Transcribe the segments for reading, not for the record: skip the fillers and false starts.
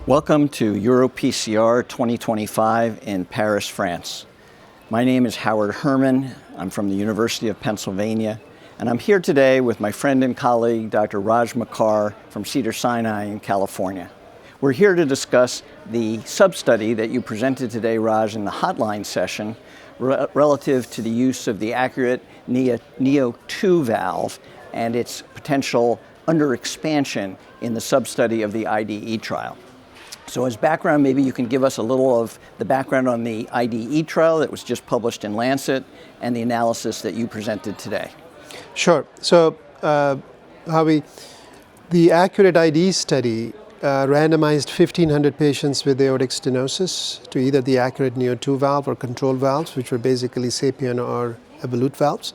Welcome to EuroPCR 2025 in Paris, France. My name is Howard Herrmann. I'm from the University of Pennsylvania, and I'm here today with my friend and colleague, Dr. Raj Makkar from Cedars-Sinai in California. We're here to discuss the sub-study that you presented today, Raj, in the Hotline session relative to the use of the ACURATE neo2 valve and its potential underexpansion in the sub-study of the IDE trial. So as background, maybe you can give us a little of the background on the IDE trial that was just published in Lancet and the analysis that you presented today. Sure. So, Howie, the ACURATE IDE study randomized 1,500 patients with aortic stenosis to either the ACURATE neo2 valve or control valves, which were basically SAPIEN or Evolute valves.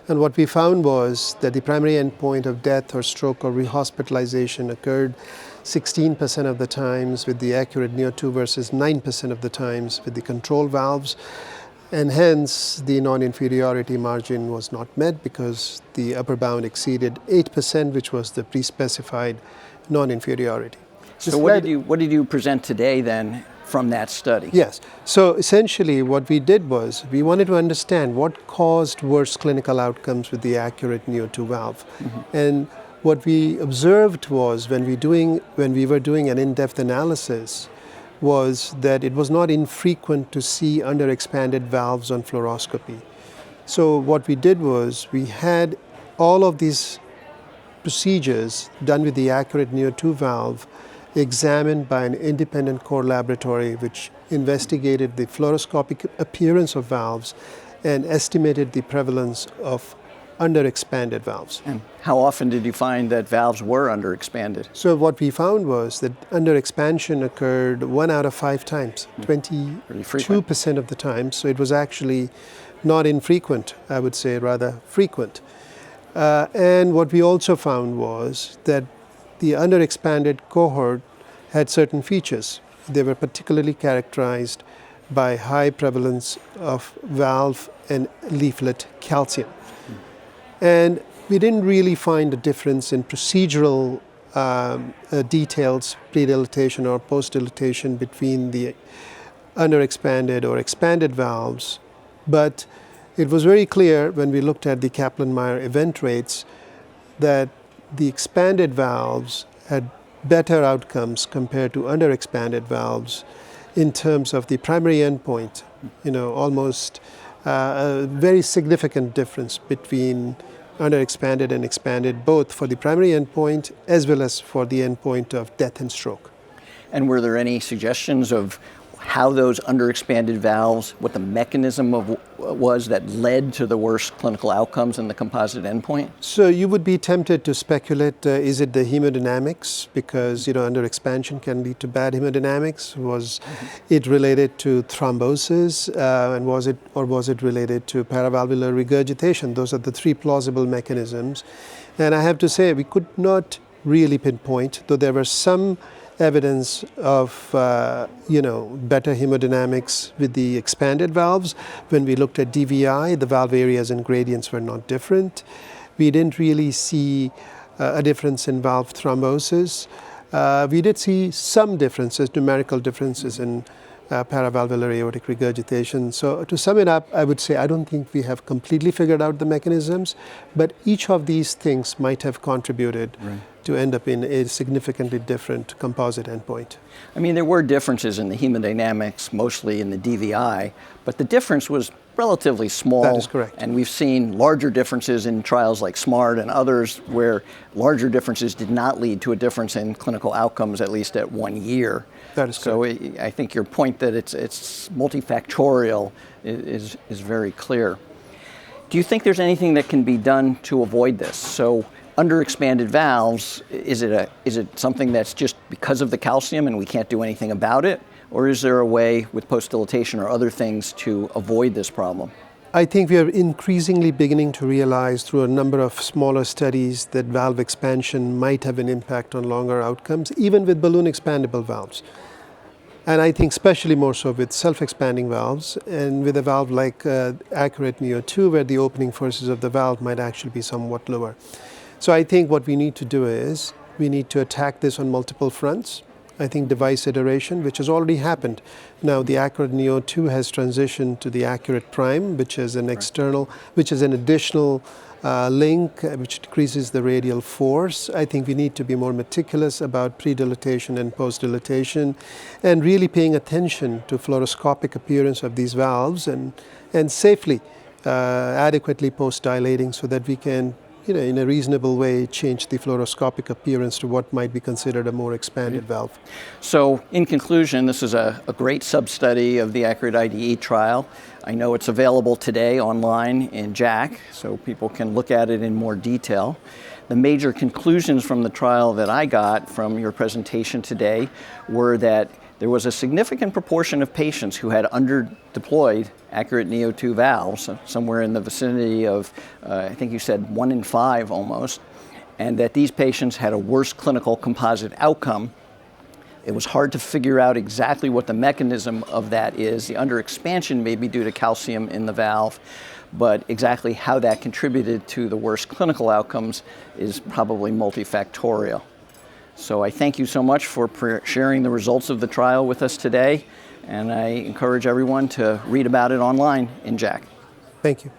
And what we found was that the primary endpoint of death or stroke or rehospitalization occurred 16% of the times with the ACURATE neo2 versus 9% of the times with the control valves. And hence, the non-inferiority margin was not met because the upper bound exceeded 8%, which was the pre-specified non-inferiority. So what did you present today then from that study? Yes. So essentially what we did was we wanted to understand what caused worse clinical outcomes with the ACURATE neo2 valve. Mm-hmm. And what we observed was when we were doing an in-depth analysis was that it was not infrequent to see underexpanded valves on fluoroscopy. So what we did was we had all of these procedures done with the ACURATE neo2 valve examined by an independent core laboratory which investigated the fluoroscopic appearance of valves and estimated the prevalence of underexpanded valves. And how often did you find that valves were underexpanded? So what we found was that underexpansion occurred 1 out of 5 times, 22% of the time. So it was actually not infrequent, I would say, rather frequent. And what we also found was that the underexpanded cohort had certain features. They were particularly characterized by high prevalence of valve and leaflet calcium. And we didn't really find a difference in procedural details, pre-dilatation or post-dilatation between the underexpanded or expanded valves. But it was very clear when we looked at the Kaplan-Meier event rates that the expanded valves had better outcomes compared to underexpanded valves in terms of the primary endpoint, almost a very significant difference between underexpanded and expanded, both for the primary endpoint as well as for the endpoint of death and stroke. And were there any suggestions of how those underexpanded valves, what the mechanism was that led to the worst clinical outcomes in the composite endpoint? So you would be tempted to speculate, is it the hemodynamics? Because, underexpansion can lead to bad hemodynamics. Was it related to thrombosis? And was it related to paravalvular regurgitation? Those are the 3 plausible mechanisms. And I have to say, we could not really pinpoint, though there were some evidence of better hemodynamics with the expanded valves. When we looked at DVI, the valve areas and gradients were not different. We didn't really see a difference in valve thrombosis. We did see some differences, numerical differences in paravalvular aortic regurgitation. So to sum it up, I would say I don't think we have completely figured out the mechanisms, but each of these things might have contributed to end up in a significantly different composite endpoint. I mean, there were differences in the hemodynamics, mostly in the DVI, but the difference was relatively small. That is correct. And we've seen larger differences in trials like SMART and others where larger differences did not lead to a difference in clinical outcomes, at least at 1 year. That is correct. So I think your point that it's multifactorial is very clear. Do you think there's anything that can be done to avoid this? So underexpanded valves, is it something that's just because of the calcium and we can't do anything about it? Or is there a way with post-dilatation or other things to avoid this problem? I think we are increasingly beginning to realize through a number of smaller studies that valve expansion might have an impact on longer outcomes, even with balloon expandable valves. And I think especially more so with self-expanding valves and with a valve like ACURATE neo2, where the opening forces of the valve might actually be somewhat lower. So I think what we need to do is we need to attack this on multiple fronts. I think, device iteration, which has already happened. Now the ACURATE neo2 has transitioned to the ACURATE Prime, which is an external, which is an additional link which decreases the radial force. I think we need to be more meticulous about pre-dilatation and post-dilatation, and really paying attention to fluoroscopic appearance of these valves, and safely, adequately post-dilating, so that we can, in a reasonable way, change the fluoroscopic appearance to what might be considered a more expanded valve. So in conclusion, this is a great sub-study of the ACURATE IDE trial. I know it's available today online in JACC, so people can look at it in more detail. The major conclusions from the trial that I got from your presentation today were that there was a significant proportion of patients who had under-deployed ACURATE neo2 valves, somewhere in the vicinity of, I think you said 1 in 5 almost, and that these patients had a worse clinical composite outcome. It was hard to figure out exactly what the mechanism of that is. The underexpansion may be due to calcium in the valve, but exactly how that contributed to the worst clinical outcomes is probably multifactorial. So I thank you so much for sharing the results of the trial with us today, and I encourage everyone to read about it online in JACC. Thank you.